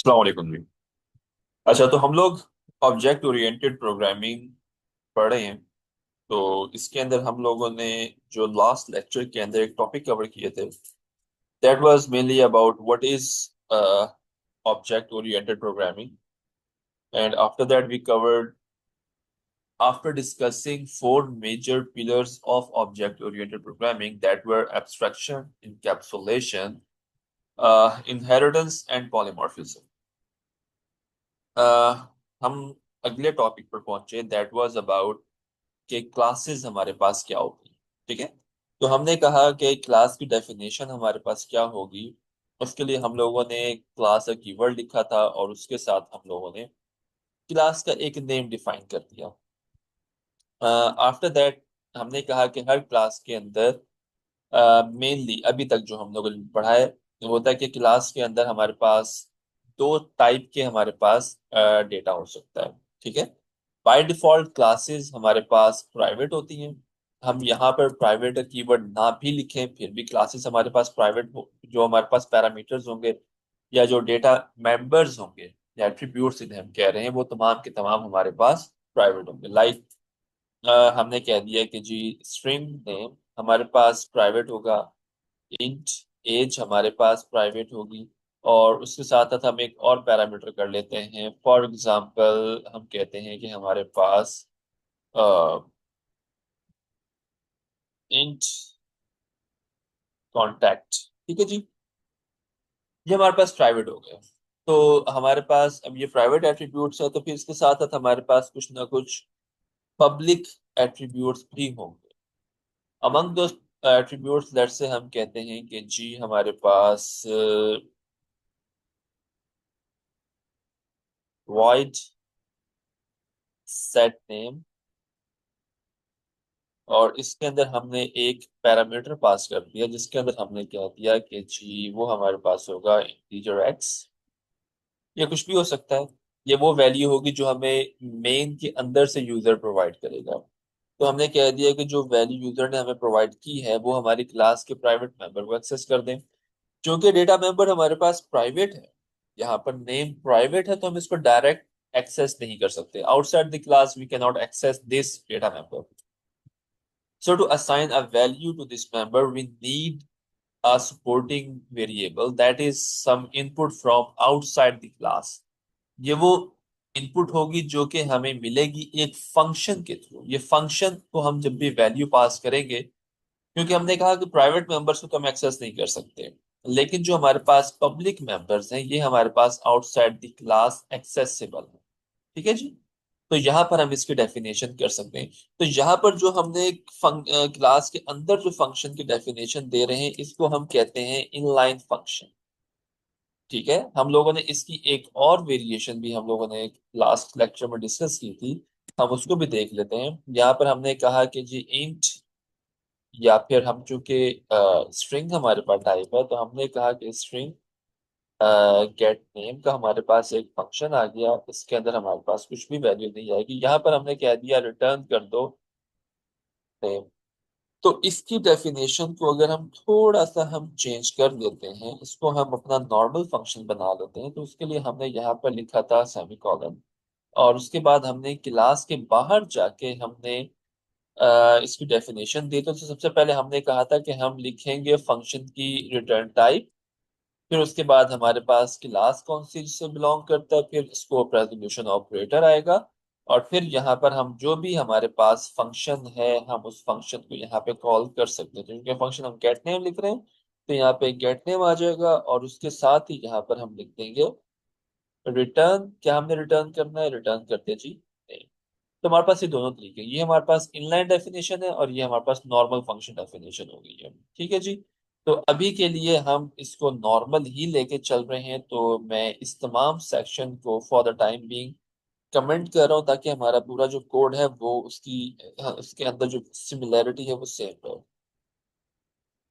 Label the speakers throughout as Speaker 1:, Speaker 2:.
Speaker 1: अस्सलाम वालेकुम जी। अच्छा, तो हम लोग ऑब्जेक्ट ओरिएंटेड प्रोग्रामिंग पढ़ रहे हैं। तो इसके अंदर हम लोगों ने जो लास्ट लेक्चर के अंदर एक टॉपिक कवर किए थे, that was mainly about what is object oriented programming. And after that we covered, after discussing four major pillars of object oriented programming, that were abstraction, encapsulation, inheritance and polymorphism. uh, हम अगले topic पर पहुंचे, that was about कि classes हमारे पास क्या होगी। ठीक है। तो हमने कहा कि क्लास की डेफिनेशन हमारे पास क्या होगी। उसके लिए हम लोगों ने क्लास का कीवर्ड लिखा था और उसके साथ हम लोगों ने क्लास का एक नेम डिफाइन कर दिया। आफ्टर दैट हमने कहा कि हर क्लास के अंदर मेनली अभी तक जो हम लोगों ने पढ़ा है वो होता है कि क्लास के अंदर हमारे पास दो टाइप के हमारे पास डेटा हो सकता है। ठीक है। बाय डिफॉल्ट क्लासेस हमारे पास प्राइवेट होती हैं। हम यहाँ पर प्राइवेट कीवर्ड ना भी लिखें फिर भी क्लासेस हमारे पास प्राइवेट हो, जो हमारे पास पैरामीटर्स होंगे या जो डेटा मेंबर्स होंगे या एट्रीब्यूट्स इन्हें हम कह रहे हैं, वो तमाम के तमाम हमारे पास प्राइवेट होंगे। लाइक हमने कह दिया कि जी स्ट्रिंग नेम हमारे पास प्राइवेट होगा, इंट एज हमारे पास प्राइवेट होगी, और उसके साथ साथ हम एक और पैरामीटर कर लेते हैं। फॉर एग्जांपल हम कहते हैं कि हमारे पास इंट कांटेक्ट। ठीक है जी, ये हमारे पास प्राइवेट हो गया। तो हमारे पास अब ये प्राइवेट एट्रीब्यूट्स है, तो फिर इसके साथ साथ हमारे पास कुछ ना कुछ पब्लिक एट्रीब्यूट्स भी होंगे। अमंग दो एट्रीब्यूट्स लेट से हम कहते हैं कि जी हमारे पास वॉइड सेट नेम, और इसके अंदर हमने एक पैरामीटर पास कर दिया जिसके अंदर हमने क्या दिया कि जी वो हमारे पास होगा इंटीजर एक्स। ये कुछ भी हो सकता है। ये वो वैल्यू होगी जो हमें मेन के अंदर से यूजर प्रोवाइड करेगा। तो हमने कह दिया कि जो वैल्यू यूजर ने हमें प्रोवाइड की है वो हमारी क्लास के प्राइवेट मेंबर को एक्सेस कर दें। क्योंकि डेटा मेंबर हमारे पास प्राइवेट है, यहाँ पर नेम प्राइवेट है, तो हम इसको डायरेक्ट एक्सेस नहीं कर सकते। Outside the class we can not access this data member. So to assign a value to this member, we need a supporting variable, that is some input from outside the class. ये वो input होगी जो कि हमें मिलेगी एक function के through. ये फंक्शन को हम जब भी वैल्यू पास करेंगे, क्योंकि हमने कहा कि प्राइवेट मेंबर्स को तो हम एक्सेस नहीं कर सकते, लेकिन जो हमारे पास पब्लिक मेंबर्स हैं ये हमारे पास आउटसाइड द क्लास एक्सेसिबल है। ठीक है जी। तो यहाँ पर हम इसकी डेफिनेशन कर सकते हैं। तो यहाँ पर जो हमने क्लास के अंदर जो फंक्शन की डेफिनेशन दे रहे हैं इसको हम कहते हैं इनलाइन फंक्शन। ठीक है। हम लोगों ने इसकी एक और वेरिएशन भी हम लोगों ने लास्ट लेक्चर में डिस्कस की थी, हम उसको भी देख लेते हैं। यहाँ पर हमने कहा कि जी इंट, या फिर हम चूंकि स्ट्रिंग हमारे पास टाइप है तो हमने कहा कि स्ट्रिंग गेट नेम का हमारे पास एक फंक्शन आ गया, इसके अंदर हमारे पास कुछ भी वैल्यू नहीं आएगी। यहाँ पर हमने कह दिया रिटर्न कर दो नेम। तो इसकी डेफिनेशन को अगर हम थोड़ा सा हम चेंज कर देते हैं, इसको हम अपना नॉर्मल फंक्शन बना लेते हैं, तो उसके लिए हमने यहाँ पर लिखा था सेमीकोलन, और उसके बाद हमने क्लास के बाहर जाके हमने इसकी डेफिनेशन दी। तो सबसे पहले हमने कहा था कि हम लिखेंगे फंक्शन की रिटर्न टाइप, फिर उसके बाद हमारे पास क्लास कौन सी से बिलोंग करता है, फिर स्कोप रेजोल्यूशन ऑपरेटर आएगा, और फिर यहाँ पर हम जो भी हमारे पास फंक्शन है हम उस फंक्शन को यहाँ पे कॉल कर सकते हैं। तो क्योंकि फंक्शन हम गेट नेम लिख रहे हैं तो यहाँ पे गेट नेम आ जाएगा, और उसके साथ ही यहाँ पर हम लिख देंगे रिटर्न। क्या हमने रिटर्न करना है, रिटर्न करते जी नहीं। तो हमारे पास ये दोनों तरीके, ये हमारे पास इनलाइन डेफिनेशन है और ये हमारे पास नॉर्मल फंक्शन डेफिनेशन हो गई है। ठीक है जी। तो अभी के लिए हम इसको नॉर्मल ही लेके चल रहे हैं, तो मैं इस तमाम सेक्शन को for the time being comment कर रहा हूँ ताकि हमारा पूरा जो कोड है वो उसके अंदर जो सिमिलैरिटी है वो सेम रहे।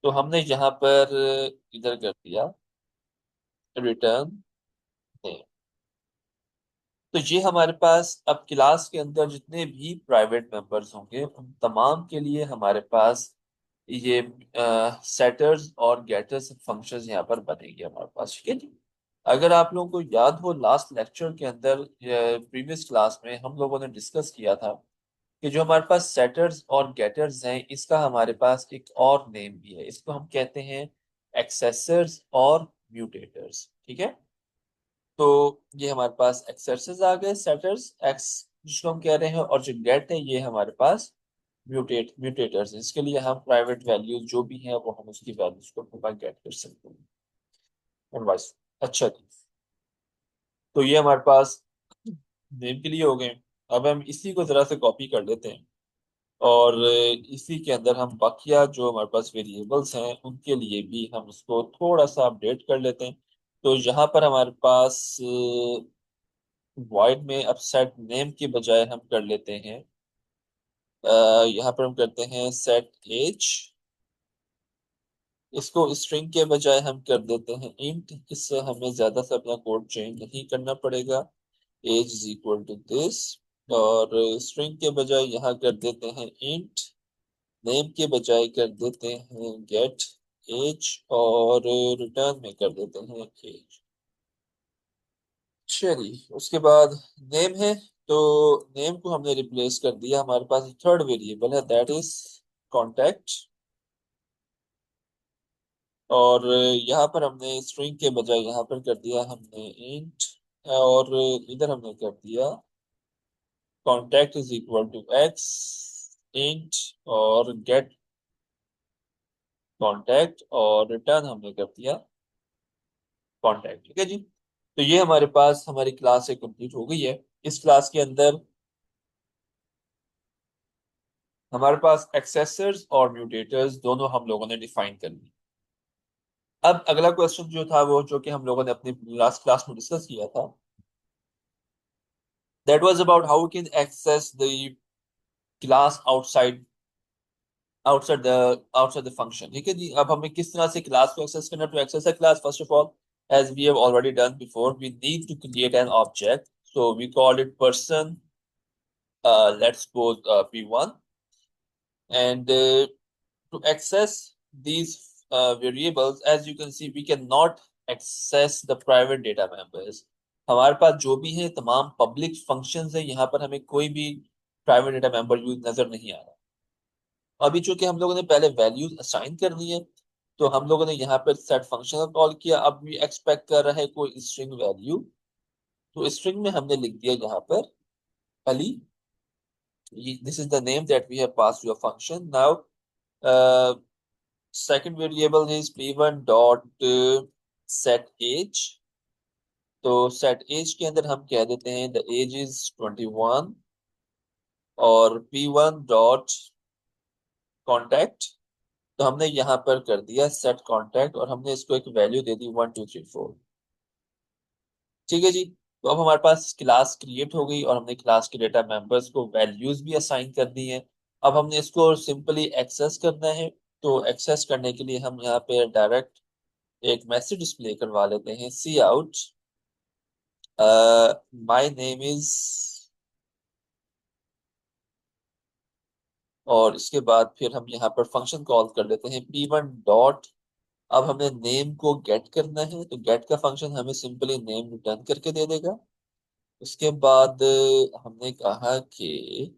Speaker 1: तो हमने यहाँ पर इधर कर दिया रिटर्न। तो ये हमारे पास अब क्लास के अंदर जितने भी प्राइवेट मेंबर्स होंगे उन तमाम के लिए हमारे पास ये सेटर्स और गेटर्स फंक्शंस यहाँ पर बनेंगे हमारे पास। ठीक है जी। अगर आप लोगों को याद हो लास्ट लेक्चर के अंदर, प्रीवियस क्लास में हम लोगों ने डिस्कस किया था कि जो हमारे पास सेटर्स और गेटर्स हैं, इसका हमारे पास एक और नेम भी है। इसको हम कहते हैं एक्सेसर्स और म्यूटेटर्स। ठीक है। तो ये हमारे पास एक्सेसर्स आ गए, सेटर्स एक्स जिसको हम कह रहे हैं, और जो गेट है ये हमारे पास म्यूटेटर्स है। इसके लिए हम प्राइवेट वैल्यूज जो भी हैं वो हम उसकी वैल्यूज को प्रोवाइड गेट कर सकते हैं। Otherwise, अच्छा जी। तो ये हमारे पास नेम के लिए हो गए। अब हम इसी को जरा से कॉपी कर लेते हैं, और इसी के अंदर हम बाकिया जो हमारे पास वेरिएबल्स हैं उनके लिए भी हम उसको थोड़ा सा अपडेट कर लेते हैं। तो यहाँ पर हमारे पास वॉइड में अब सेट नेम के बजाय हम कर लेते हैं, यहाँ पर हम करते हैं सेट एज। इसको स्ट्रिंग के बजाय हम कर देते हैं इंट। इससे हमें ज्यादा से अपना कोड चेंज नहीं करना पड़ेगा। Age is equal to this. और स्ट्रिंग के बजाय यहाँ कर देते हैं इंट। नेम के बजाय कर देते हैं गेट एज। और रिटर्न में कर देते हैं एज। चलिए, उसके बाद नेम है, तो नेम को हमने रिप्लेस कर दिया। हमारे पास थर्ड वेरिएबल है, दैट इज कॉन्टेक्ट। और यहाँ पर हमने स्ट्रिंग के बजाय यहाँ पर कर दिया हमने इंट। और इधर हमने कर दिया contact is equal to x int और गेट कॉन्टेक्ट, और रिटर्न हमने कर दिया कॉन्टेक्ट। ठीक है जी। तो ये हमारे पास हमारी क्लास एक कंप्लीट हो गई है। इस क्लास के अंदर हमारे पास एक्सेसर्स और म्यूटेटर्स दोनों हम लोगों ने डिफाइन कर ली। अब अगला क्वेश्चन जो था वो जो कि हम लोगों ने अपनी लास्ट क्लास में डिस्कस किया था, that was about how we can access the class outside the function. ठीक है जी। अब हमें किस तरह से क्लास को एक्सेस करना? To access a class, first of all, as we have already done before, we need to create an object. So we call it person, let's suppose p1. And to access these variables, as you can see, we cannot access the private data members. हमारे पास जो भी है तमाम public functions है, यहाँ पर हमें कोई भी प्राइवेट डेटा मेंबर यूज नजर नहीं आ रहा। अभी चूंकि हम लोगों ने पहले वैल्यूज असाइन करनी है, तो हम लोगों ने यहाँ पर सेट फंक्शन का कॉल किया। अब भी एक्सपेक्ट कर रहा है कोई स्ट्रिंग वैल्यू, तो स्ट्रिंग में हमने लिख दिया यहाँ पर Ali. This is the name that we have pass to a function now. Second variable is p1 dot set age. तो सेट एज के अंदर हम कह देते हैं द एज इज 21। और p1 डॉट कॉन्टेक्ट, तो हमने यहाँ पर कर दिया सेट कॉन्टेक्ट, और हमने इसको एक वैल्यू दे दी 1234। ठीक है जी। तो अब हमारे पास क्लास क्रिएट हो गई, और हमने क्लास के डेटा मेंबर्स को वैल्यूज भी असाइन कर दी है। अब हमने इसको सिंपली एक्सेस करना है। तो एक्सेस करने के लिए हम यहाँ पे डायरेक्ट एक मैसेज डिस्प्ले करवा लेते हैं, सी आउट माई नेम इज, और इसके बाद फिर हम यहाँ पर फंक्शन कॉल कर लेते हैं p1 डॉट। अब हमें नेम को गेट करना है, तो गेट का फंक्शन हमें सिंपली नेम रिटर्न करके दे देगा। उसके बाद हमने कहा कि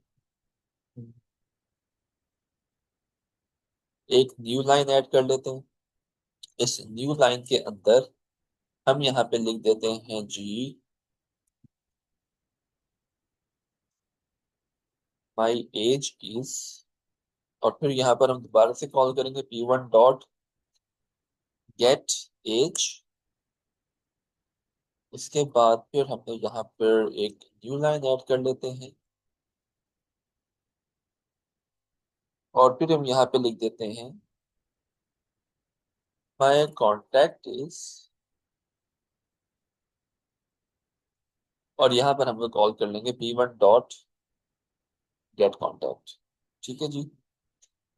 Speaker 1: एक न्यू लाइन ऐड कर लेते हैं। इस न्यू लाइन के अंदर हम यहाँ पे लिख देते हैं जी माई एज इज, और फिर यहाँ पर हम दोबारा से कॉल करेंगे p1 डॉट गेट एज। इसके बाद फिर हमने यहाँ पर एक न्यू लाइन ऐड कर लेते हैं, और फिर हम यहाँ पे लिख देते हैं माई कॉन्टेक्ट इज, और यहाँ पर हम लोग कॉल कर लेंगे p1 डॉट गेट कॉन्टेक्ट। ठीक है जी।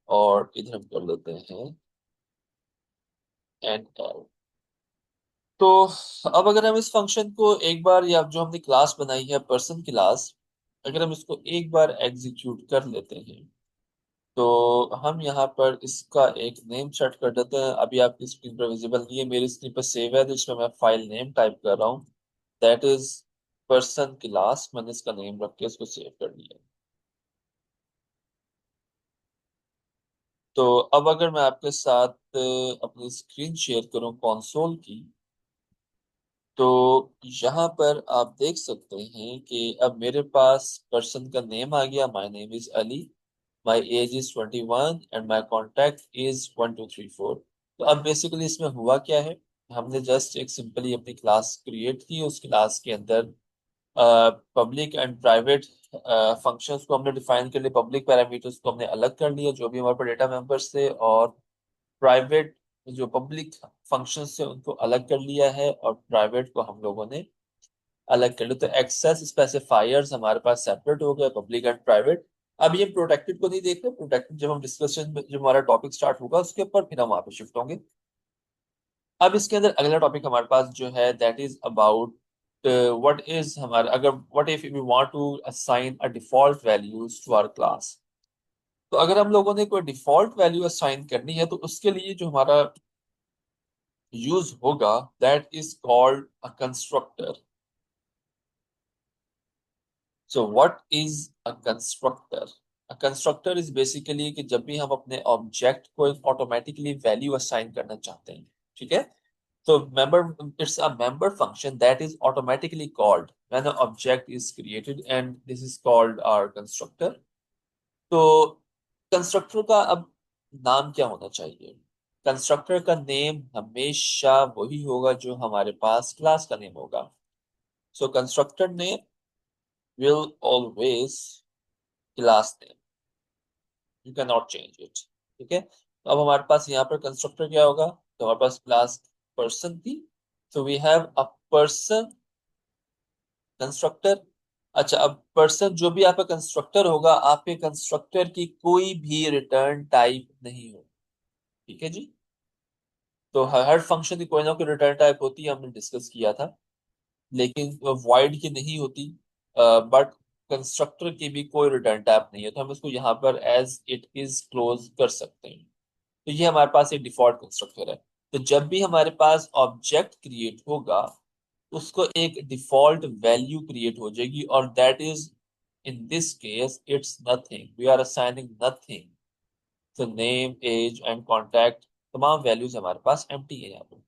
Speaker 1: और इधर हम कर लेते हैं एंड एल। तो अब अगर हम इस फंक्शन को एक बार, या जो हमने क्लास बनाई है पर्सन क्लास, अगर हम इसको एक बार एग्जीक्यूट कर लेते हैं, तो हम यहाँ पर इसका एक नेम सेट कर देते हैं। अभी आपकी स्क्रीन पर विजिबल नहीं है, मेरी स्क्रीन पर सेव है, तो इसमें मैं फाइल नेम टाइप कर रहा हूँ। That is person class. मैंने इसका नेम रख के इसको सेव कर लिया। तो अब अगर मैं आपके साथ अपनी स्क्रीन शेयर करूं कंसोल की, तो यहाँ पर आप देख सकते हैं कि अब मेरे पास पर्सन का नेम आ गया। My name is Ali, my age is 21 and my contact is 1234। तो अब बेसिकली इसमें हुआ क्या है, हमने जस्ट एक सिंपली अपनी क्लास क्रिएट की। उस क्लास के अंदर पब्लिक एंड प्राइवेट फंक्शंस को हमने डिफाइन कर लिया। पब्लिक पैरामीटर्स को हमने अलग कर लिया जो भी हमारे पास डेटा मेंबर्स थे, और प्राइवेट जो पब्लिक फंक्शंस थे उनको अलग कर लिया है, और प्राइवेट को हम लोगों ने अलग कर लिया। तो एक्सेस स्पेसिफायर्स हमारे पास सेपरेट हो गए, पब्लिक एंड प्राइवेट। अब ये प्रोटेक्टेड को नहीं देख रहे। प्रोटेक्टेड जब हम डिस्कशन में, जब हमारा टॉपिक स्टार्ट होगा उसके ऊपर, फिर हम वहां पे शिफ्ट होंगे। अब इसके अंदर अगला टॉपिक हमारे पास जो है that is about what is हमारा, अगर what if we want to assign a default values to our class. तो अगर हम लोगों ने कोई डिफॉल्ट वैल्यू असाइन करनी है तो उसके लिए जो हमारा यूज होगा that is called a constructor. So what is a constructor? A constructor is basically कि जब भी हम अपने ऑब्जेक्ट को एक ऑटोमेटिकली वैल्यू असाइन करना चाहते हैं, ठीक है, तो member, it's a member function that is automatically called when an object is created, and this is called our constructor. तो कंस्ट्रक्टर का अब नाम क्या होना चाहिए? कंस्ट्रक्टर का नेम हमेशा वही होगा जो हमारे पास क्लास का नेम होगा। So constructor name will always class name, you can not change it. ठीक है, तो अब हमारे पास यहाँ पर कंस्ट्रक्टर क्या होगा? तो हमारे पास क्लास पर्सन थी, so we have a person constructor. अच्छा, अब पर्सन जो भी आपका कंस्ट्रक्टर होगा, आपके कंस्ट्रक्टर की कोई भी रिटर्न टाइप नहीं हो। ठीक है जी। तो हर फंक्शन की कोई ना कोई रिटर्न टाइप होती है, हमने डिस्कस किया था, लेकिन वॉइड की नहीं होती। बट कंस्ट्रक्टर की भी कोई रिटर्न टाइप नहीं है, तो हम इसको यहाँ पर एज इट इज क्लोज कर सकते हैं। तो ये हमारे पास एक डिफॉल्ट कंस्ट्रक्टर है। तो जब भी हमारे पास ऑब्जेक्ट क्रिएट होगा, उसको एक डिफॉल्ट वैल्यू क्रिएट हो जाएगी, और that is, in this case it's nothing, we are assigning nothing. तो नेम, एज एंड कॉन्टैक्ट, तमाम वैल्यूज हमारे पास एम्प्टी है यहाँ पे।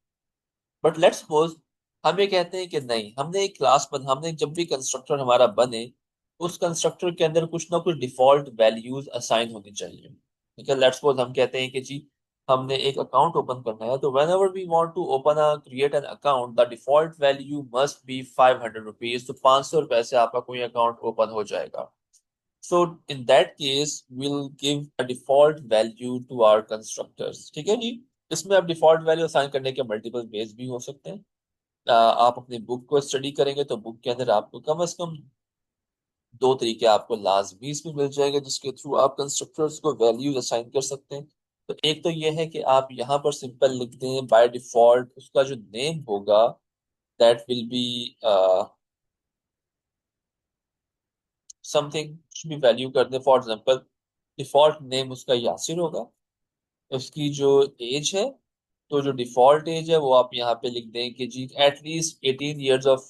Speaker 1: बट लेट्स सपोज हम ये कहते हैं कि नहीं, हमने एक क्लास बन, हमने जब भी कंस्ट्रक्टर हमारा बने, उस कंस्ट्रक्टर के अंदर कुछ ना कुछ डिफॉल्ट वैल्यूज असाइन होनी चाहिए। ठीक है, लेट्स सपोज हम कहते हैं कि जी हमने एक अकाउंट ओपन करना है, तो whenever we want to open a create an account, the default value must be 500 rupees. तो 500 रुपए से आपका कोई अकाउंट ओपन हो जाएगा। So in that case will give a default value to our constructors. ठीक है जी। इसमें अब डिफॉल्ट वैल्यू असाइन करने के मल्टीपल वेज भी हो सकते हैं। आप अपनी बुक को स्टडी करेंगे तो बुक के अंदर आपको कम से कम दो तरीके आपको लाजमी इसमें मिल जाएंगे जिसके थ्रू आप कंस्ट्रक्टर्स को वैल्यूज असाइन कर सकते हैं। तो एक तो ये है कि आप यहाँ पर सिंपल लिख दें बाय डिफॉल्ट उसका जो नेम होगा दैट विल बी समथिंग, कुछ भी वैल्यू कर दें। फॉर एग्जांपल डिफॉल्ट नेम उसका यासिर होगा। उसकी जो एज है, तो जो डिफॉल्ट एज है वो आप यहाँ पे लिख दें कि जी एटलीस्ट 18 ईयर्स ऑफ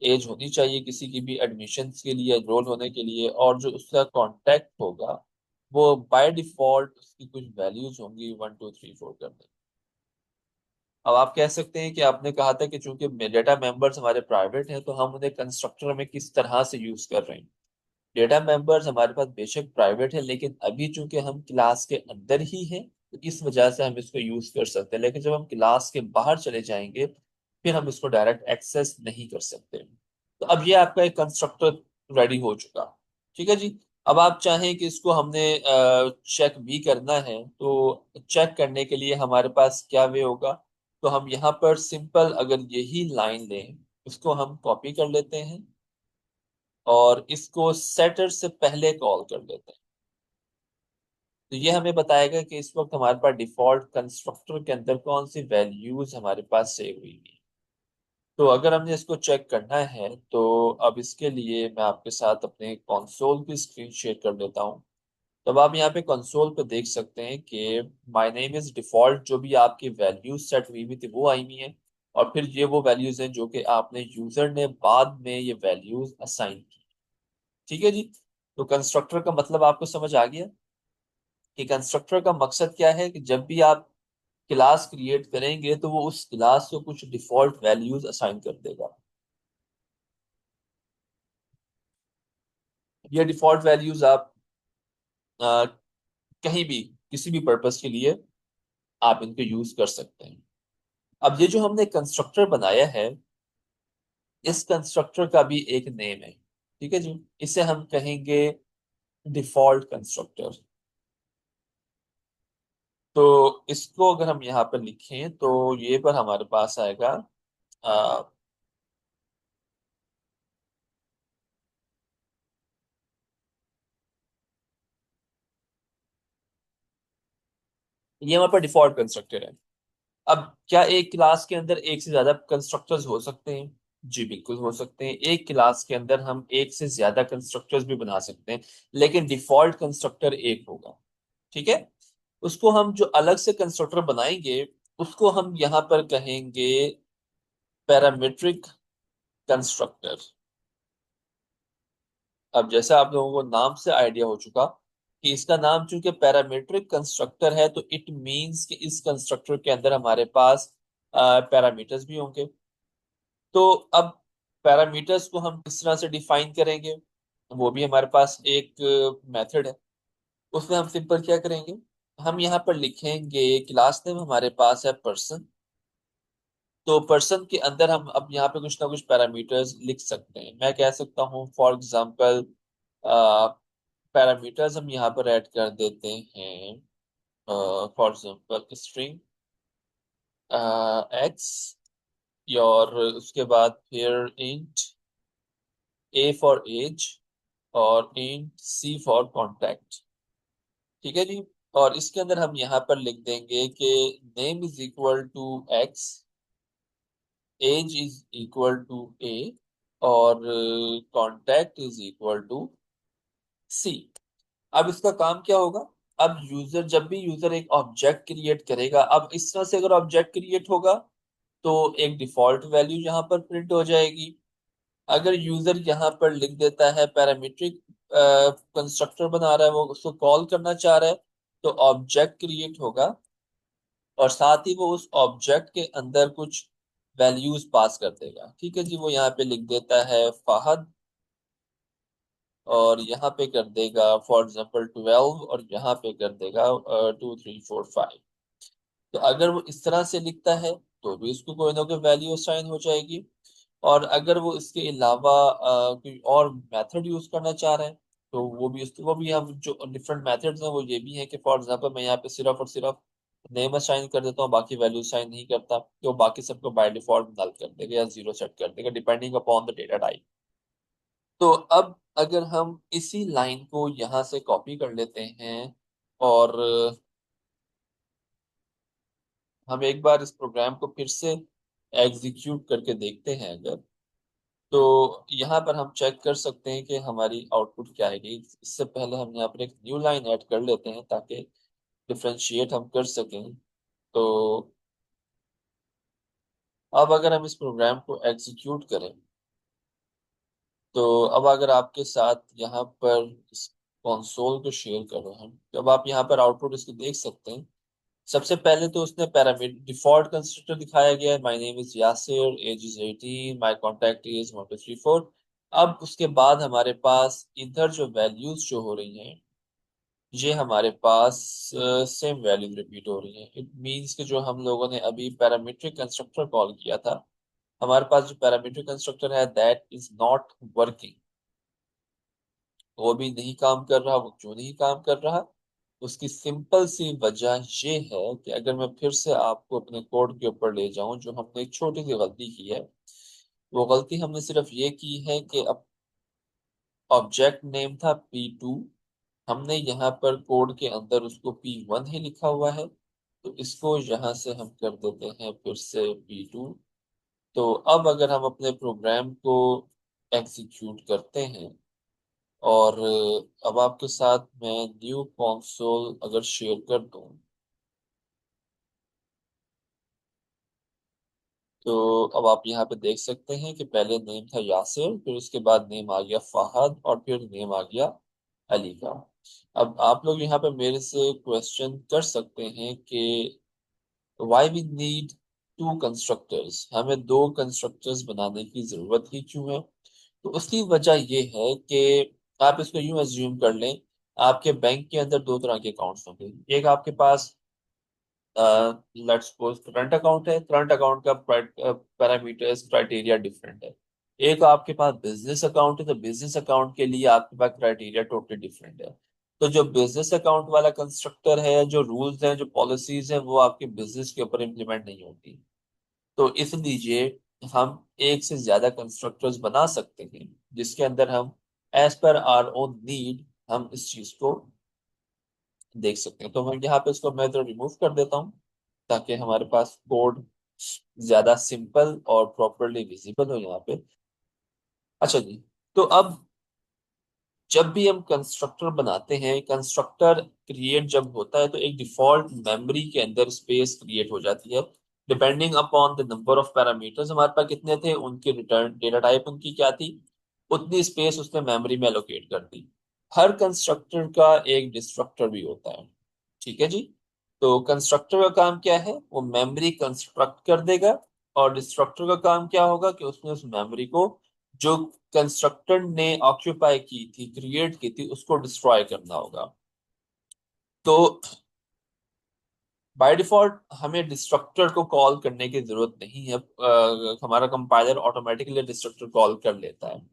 Speaker 1: एज होनी चाहिए किसी की भी एडमिशन के लिए, एनरोल होने के लिए। और जो उसका कांटेक्ट होगा वो बाय डिफॉल्ट उसकी कुछ वैल्यूज होंगी 1 2 3 4 करने। अब आप कह सकते हैं कि आपने कहा था कि चूंकि डेटा मेंबर्स हमारे प्राइवेट हैं तो हम उन्हें कंस्ट्रक्टर में किस तरह से यूज कर रहे हैं। डेटा मेंबर्स हमारे पास बेशक प्राइवेट है, लेकिन अभी चूंकि हम क्लास के अंदर ही हैं तो इस वजह से हम इसको यूज कर सकते हैं, लेकिन जब हम क्लास के बाहर चले जाएंगे फिर हम इसको डायरेक्ट एक्सेस नहीं कर सकते। तो अब ये आपका एक कंस्ट्रक्टर रेडी हो चुका। ठीक है जी। अब आप चाहें कि इसको हमने चेक भी करना है, तो चेक करने के लिए हमारे पास क्या वे होगा? तो हम यहाँ पर सिंपल अगर यही लाइन लें, इसको हम कॉपी कर लेते हैं और इसको सेटर से पहले कॉल कर लेते हैं। तो ये हमें बताएगा कि इस वक्त हमारे पास डिफॉल्ट कंस्ट्रक्टर के अंदर कौन सी वैल्यूज हमारे पास सेव हुई है। तो अगर हमने इसको चेक करना है तो अब इसके लिए मैं आपके साथ अपने कंसोल की स्क्रीन शेयर कर लेता हूँ। तो अब आप यहाँ पे कंसोल पे देख सकते हैं कि माय नेम इज डिफॉल्ट जो भी आपकी वैल्यूज सेट हुई हुई थी वो आई हुई हैं, और फिर ये वो वैल्यूज हैं जो कि आपने यूजर ने बाद में ये वैल्यूज असाइन की। ठीक है जी। तो कंस्ट्रक्टर का मतलब आपको समझ आ गया कि कंस्ट्रक्टर का मकसद क्या है, कि जब भी आप क्लास क्रिएट करेंगे तो वो उस क्लास को कुछ डिफॉल्ट वैल्यूज असाइन कर देगा। ये डिफॉल्ट वैल्यूज आप अ, कहीं भी किसी भी पर्पस के लिए आप इनको यूज कर सकते हैं। अब ये जो हमने कंस्ट्रक्टर बनाया है, इस कंस्ट्रक्टर का भी एक नेम है। ठीक है जी। इसे हम कहेंगे डिफॉल्ट कंस्ट्रक्टर। तो इसको अगर हम यहाँ पर लिखें तो ये पर हमारे पास आएगा आ, ये हमारे पास डिफॉल्ट कंस्ट्रक्टर है। अब क्या एक क्लास के अंदर एक से ज्यादा कंस्ट्रक्टर्स हो सकते हैं? जी बिल्कुल हो सकते हैं। एक क्लास के अंदर हम एक से ज्यादा कंस्ट्रक्टर्स भी बना सकते हैं, लेकिन डिफॉल्ट कंस्ट्रक्टर एक होगा। ठीक है। उसको हम जो अलग से कंस्ट्रक्टर बनाएंगे उसको हम यहाँ पर कहेंगे पैरामीट्रिक कंस्ट्रक्टर। अब जैसा आप लोगों को नाम से आइडिया हो चुका कि इसका नाम चूंकि पैरामीट्रिक कंस्ट्रक्टर है, तो इट मींस कि इस कंस्ट्रक्टर के अंदर हमारे पास पैरामीटर्स भी होंगे। तो अब पैरामीटर्स को हम किस तरह से डिफाइन करेंगे, वो भी हमारे पास एक मेथड है। उसमें हम सिंपल क्या करेंगे, हम यहाँ पर लिखेंगे क्लास नेम हमारे पास है पर्सन। तो पर्सन के अंदर हम अब यहाँ पे कुछ ना कुछ पैरामीटर्स लिख सकते हैं। मैं कह सकता हूँ फॉर एग्जांपल पैरामीटर्स हम यहाँ पर ऐड कर देते हैं, फॉर एग्जांपल स्ट्रिंग एक्स, और उसके बाद फिर इंट ए फॉर एज, और इंट सी फॉर कॉन्टैक्ट। ठीक है जी। और इसके अंदर हम यहाँ पर लिख देंगे कि name is equal to X, age is equal to A, और contact is equal to C. अब इसका काम क्या होगा, अब यूजर जब भी यूजर एक ऑब्जेक्ट क्रिएट करेगा, अब इस तरह से अगर ऑब्जेक्ट क्रिएट होगा तो एक डिफॉल्ट वैल्यू यहाँ पर प्रिंट हो जाएगी। अगर यूजर यहाँ पर लिख देता है पैरामीट्रिक कंस्ट्रक्टर बना रहा है, वो उसको कॉल करना चाह रहा है, तो ऑब्जेक्ट क्रिएट होगा, और साथ ही वो उस ऑब्जेक्ट के अंदर कुछ वैल्यूज पास कर देगा। ठीक है जी। वो यहाँ पे लिख देता है फहद, और यहाँ पे कर देगा फॉर एग्जाम्पल 12, और यहाँ पे कर देगा 2 3 4 5। तो अगर वो इस तरह से लिखता है तो भी उसको कोई ना कोई वैल्यू असाइन हो जाएगी। और अगर वो इसके अलावा कोई और मेथड यूज करना चाह रहे हैं तो वो भी हम जो डिफरेंट मेथड्स हैं वो ये भी है कि फॉर एग्जांपल मैं यहाँ पे सिर्फ और सिर्फ नेम असाइन कर देता हूँ, बाकी वैल्यू असाइन नहीं करता, तो बाकी सबको बाय डिफॉल्ट नल कर देगा या जीरो सेट कर देगा depending upon the data type. तो अब अगर हम इसी लाइन को यहाँ से कॉपी कर लेते हैं, और हम एक बार इस प्रोग्राम को फिर से एग्जीक्यूट करके देखते हैं अगर, तो यहाँ पर हम चेक कर सकते हैं कि हमारी आउटपुट क्या आएगी। इससे पहले हम यहाँ पर एक न्यू लाइन ऐड कर लेते हैं ताकि डिफ्रेंशिएट हम कर सकें। तो अब अगर हम इस प्रोग्राम को एग्जीक्यूट करें, तो अब अगर आपके साथ यहाँ पर इस कंसोल को शेयर करें हम, तो अब आप यहाँ पर आउटपुट इसकी देख सकते हैं। सबसे पहले तो उसने पैरामीटर डिफॉल्ट कंस्ट्रक्टर दिखाया गया है, my name is Yasir, age is 18, my contact is 1234। अब उसके बाद हमारे पास इधर जो वैल्यूज जो हो रही हैं, ये हमारे पास सेम वैल्यूज रिपीट हो रही हैं। इट मींस कि जो हम लोगों ने अभी पैरामीट्रिक कंस्ट्रक्टर कॉल किया था, हमारे पास जो पैरामीट्रिक कंस्ट्रक्टर है दैट इज नॉट वर्किंग, वो भी नहीं काम कर रहा। वो क्यों नहीं काम कर रहा, उसकी सिंपल सी वजह ये है कि अगर मैं फिर से आपको अपने कोड के ऊपर ले जाऊं, जो हमने एक छोटी सी गलती की है, वो गलती हमने सिर्फ ये की है कि अब ऑब्जेक्ट नेम था P2, हमने यहाँ पर कोड के अंदर उसको P1 ही लिखा हुआ है। तो इसको यहाँ से हम कर देते हैं फिर से P2। तो अब अगर हम अपने प्रोग्राम को एग्जीक्यूट करते हैं, और अब आपके साथ मैं न्यू कंसोल अगर शेयर कर दूं, तो अब आप यहाँ पे देख सकते हैं कि पहले नेम था यासिर, फिर उसके बाद नेम आ गया फहद, और फिर नेम आ गया अली का। अब आप लोग यहाँ पे मेरे से क्वेश्चन कर सकते हैं कि why we need to constructors, हमें दो कंस्ट्रक्टर्स बनाने की जरूरत ही क्यों है? तो उसकी वजह ये है कि आप इसको यूं एज्यूम कर लें, आपके बैंक के अंदर दो तरह के अकाउंट्स होंगे। एक आपके पास लेट्स सपोज करंट अकाउंट है, करंट अकाउंट का पैरामीटर्स क्राइटेरिया डिफरेंट है। एक आपके पास बिजनेस अकाउंट है, तो बिजनेस अकाउंट के लिए आपके पास क्राइटेरिया टोटली डिफरेंट है। तो जो बिजनेस अकाउंट वाला कंस्ट्रक्टर है, जो रूल्स हैं, जो पॉलिसीज हैं, वो आपके बिजनेस के ऊपर इम्प्लीमेंट नहीं होती। तो इसलिए हम एक से ज्यादा कंस्ट्रक्टर्स बना सकते हैं, जिसके अंदर हम as per hour own need हम इस चीज को देख सकते हैं। तो मैं यहाँ पे इसको मैं तो रिमूव कर देता हूँ, ताकि हमारे पास कोड ज्यादा सिंपल और प्रॉपरली विजिबल हो यहाँ पे। अच्छा जी, तो अब जब भी हम कंस्ट्रक्टर बनाते हैं, कंस्ट्रक्टर क्रिएट जब होता है, तो एक डिफॉल्ट मेमोरी के अंदर स्पेस क्रिएट हो जाती है। Depending upon the number of parameters हमारे पास कितने थे, उनके रिटर्न डेटा टाइप उनकी क्या थी, उतनी स्पेस उसने मेमोरी में एलोकेट कर दी। हर कंस्ट्रक्टर का एक डिस्ट्रक्टर भी होता है, ठीक है जी। तो कंस्ट्रक्टर का काम क्या है, वो मेमोरी कंस्ट्रक्ट कर देगा, और डिस्ट्रक्टर का काम क्या होगा कि उसने उस मेमोरी को जो कंस्ट्रक्टर ने ऑक्यूपाई की थी, क्रिएट की थी, उसको डिस्ट्रॉय करना होगा। तो बाय डिफॉल्ट हमें डिस्ट्रक्टर को कॉल करने की जरूरत नहीं है, हमारा कंपाइलर ऑटोमेटिकली डिस्ट्रक्टर कॉल कर लेता है।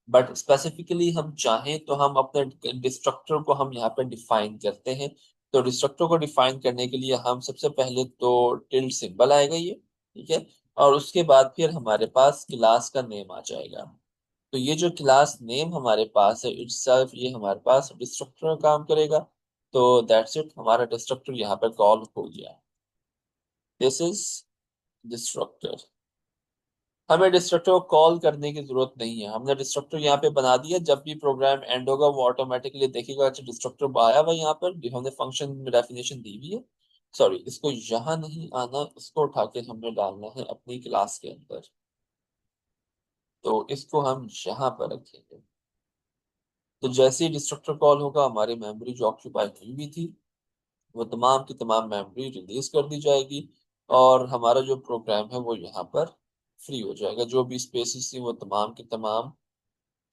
Speaker 1: बट स्पेसिफिकली हम चाहें तो हम अपने डिस्ट्रक्टर को हम यहाँ पे डिफाइन करते हैं। तो डिस्ट्रक्टर को डिफाइन करने के लिए हम सबसे पहले तो टिल्ड सिंबल आएगा ये, ठीक है, और उसके बाद फिर हमारे पास क्लास का नेम आ जाएगा। तो ये जो क्लास नेम हमारे पास है इटसेल्फ, ये हमारे पास डिस्ट्रक्टर का काम करेगा। तो दैट्स इट, हमारा डिस्ट्रक्टर यहाँ पे कॉल हो गया। This is destructor. हमें डिस्ट्रक्टर को कॉल करने की जरूरत नहीं है, हमने डिस्ट्रक्टर यहाँ पे बना दिया। जब भी प्रोग्राम एंड होगा वो ऑटोमेटिकली देखेगा अच्छा डिस्ट्रक्टर आया हुआ यहाँ पर, जो हमने फंक्शन में डेफिनेशन दी हुई है। सॉरी, इसको यहाँ नहीं आना, इसको उठा के हमने डालना है अपनी क्लास के अंदर। तो इसको हम यहाँ पर रखेंगे। तो जैसे ही डिस्ट्रक्टर कॉल होगा, हमारी मेमोरी जो ऑक्यूपाई हुई हुई थी, वो तमाम की तमाम मेमोरी रिलीज कर दी जाएगी, और हमारा जो प्रोग्राम है वो यहाँ पर फ्री हो जाएगा। जो भी स्पेसेस थी वो तमाम की तमाम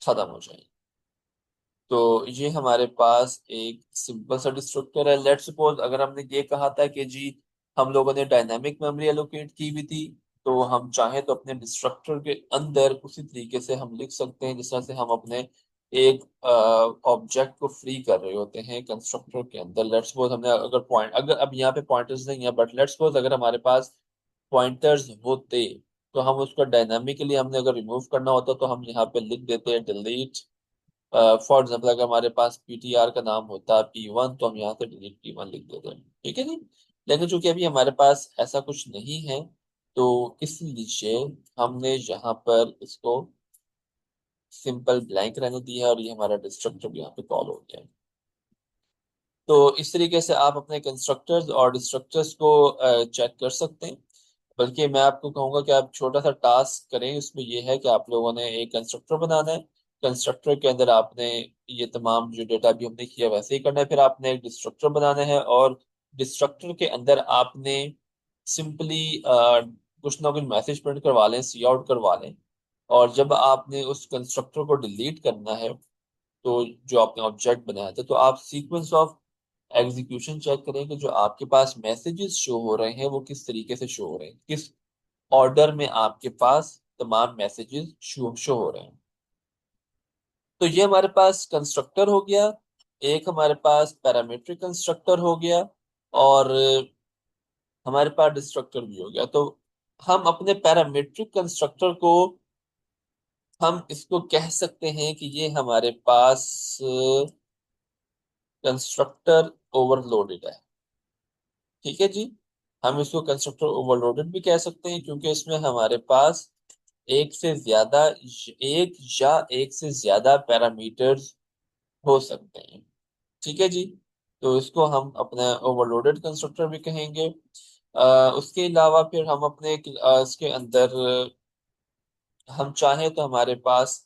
Speaker 1: खत्म हो जाएंगी। तो ये हमारे पास एक सिंपल सा डिस्ट्रक्टर है। लेट्स सपोज अगर हमने ये कहा था कि जी हम लोगों ने डायनामिक मेमोरी एलोकेट की हुई थी, तो हम चाहें तो अपने डिस्ट्रक्टर के अंदर उसी तरीके से हम लिख सकते हैं, जिस तरह से हम अपने एक ऑब्जेक्ट को फ्री कर रहे होते हैं कंस्ट्रक्टर के अंदर। लेट्स सपोज हमने अगर पॉइंट, अगर अब यहाँ पे पॉइंटर्स नहीं है, बट लेट्स सपोज अगर हमारे पास पॉइंटर्स होते, तो हम उसको डायनामिकली हमने अगर रिमूव करना होता, तो हम यहाँ पे लिख देते हैं डिलीट। फॉर एग्जाम्पल अगर हमारे पास पीटीआर का नाम होता P1, तो हम यहाँ से डिलीट P1 लिख देते हैं, ठीक है जी। लेकिन चूंकि अभी हमारे पास ऐसा कुछ नहीं है, तो इसलिए हमने यहाँ पर इसको सिंपल ब्लैंक रहने दिया, और ये हमारा डिस्ट्रक्टर यहाँ पे कॉल हो गया। तो इस तरीके से आप अपने कंस्ट्रक्टर्स और डिस्ट्रक्टर्स को चेक कर सकते हैं। बल्कि मैं आपको कहूंगा कि आप छोटा सा टास्क करें, उसमें ये है कि आप लोगों ने एक कंस्ट्रक्टर बनाना है। कंस्ट्रक्टर के अंदर आपने ये तमाम जो डेटा भी हमने किया वैसे ही करना है। फिर आपने एक डिस्ट्रक्टर बनाना है, और डिस्ट्रक्टर के अंदर आपने सिंपली कुछ ना कुछ मैसेज प्रिंट करवा लें, सी आउट करवा लें। और जब आपने उस कंस्ट्रक्टर को डिलीट करना है, तो जो आपने ऑब्जेक्ट बनाया था, तो आप सीक्वेंस ऑफ एग्जीक्यूशन चेक करें कि जो आपके पास मैसेजेस शो हो रहे हैं वो किस तरीके से शो हो रहे हैं, किस ऑर्डर में आपके पास तमाम मैसेजेस शो हो रहे हैं। तो ये हमारे पास कंस्ट्रक्टर हो गया, एक हमारे पास पैरामीट्रिक कंस्ट्रक्टर हो गया, और हमारे पास डिस्ट्रक्टर भी हो गया। तो हम अपने पैरामीट्रिक कंस्ट्रक्टर को हम इसको कह सकते हैं कि ये हमारे पास कंस्ट्रक्टर ओवरलोडेड है, ठीक है जी। हम इसको कंस्ट्रक्टर ओवरलोडेड भी कह सकते हैं, क्योंकि इसमें हमारे पास एक से ज्यादा, एक या एक से ज्यादा पैरामीटर्स हो सकते हैं। ठीक है जी। तो इसको हम अपना ओवरलोडेड कंस्ट्रक्टर भी कहेंगे। उसके अलावा फिर हम अपने इसके अंदर हम चाहें तो हमारे पास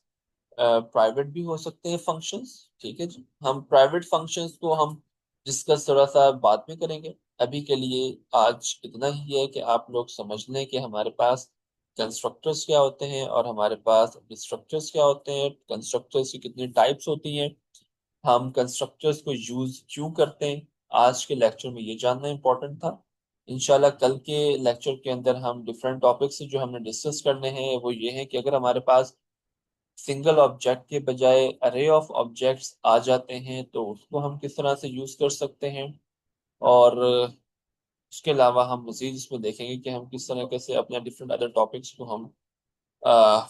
Speaker 1: प्राइवेट भी हो सकते हैं फंक्शंस। ठीक है जी। हम प्राइवेट फंक्शंस को हम डिस्कस थोड़ा सा बाद में करेंगे। अभी के लिए आज इतना ही है कि आप लोग समझ लें कि हमारे पास कंस्ट्रक्टर्स क्या होते हैं और हमारे पास डिस्ट्रक्टर्स क्या होते हैं, कंस्ट्रक्टर्स की कितनी टाइप्स होती हैं, हम कंस्ट्रक्टर्स को यूज क्यों करते हैं। आज के लेक्चर में ये जानना इम्पोर्टेंट था। इंशाल्लाह कल के लेक्चर के अंदर हम डिफरेंट टॉपिक्स जो हमने डिस्कस करने हैं वो ये है कि अगर हमारे पास सिंगल ऑब्जेक्ट के बजाय अरे ऑफ ऑब्जेक्ट्स आ जाते हैं तो उसको हम किस तरह से यूज कर सकते हैं। और उसके अलावा हम मजीद इसमें देखेंगे कि हम किस तरीके से अपने डिफरेंट अदर टॉपिक्स को हम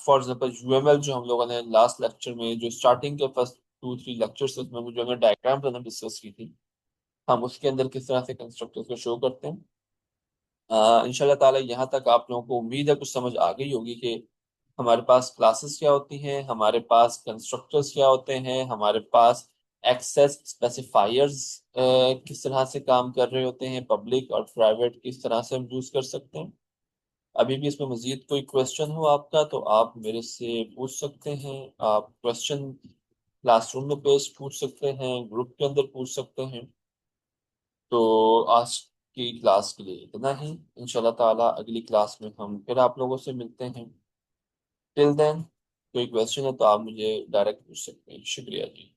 Speaker 1: फॉर एग्जांपल यूएमएल जो हम लोगों ने लास्ट लेक्चर में जो स्टार्टिंग के फर्स्ट 2-3 लेक्चर्स उसमें जो हमें डायग्राम्स हमने डिस्कस की थी, हम उसके अंदर किस तरह से कंस्ट्रक्टर्स को शो करते हैं। इंशाल्लाह ताला यहाँ तक आप लोगों को उम्मीद है कुछ समझ आ गई होगी कि हमारे पास क्लासेस क्या होती हैं, हमारे पास कंस्ट्रक्टर्स क्या होते हैं, हमारे पास एक्सेस स्पेसिफायर्स किस तरह से काम कर रहे होते हैं, पब्लिक और प्राइवेट किस तरह से हम यूज कर सकते हैं। अभी भी इसमें मजीद कोई क्वेश्चन हो आपका तो आप मेरे से पूछ सकते हैं। आप क्वेश्चन क्लासरूम में पेश पूछ सकते हैं, ग्रुप के अंदर पूछ सकते हैं। तो आज की क्लास के लिए इतना ही। इंशाल्लाह ताला अगली क्लास में हम फिर आप लोगों से मिलते हैं। टिल देन कोई क्वेश्चन है तो आप मुझे डायरेक्ट पूछ सकते हैं। शुक्रिया जी।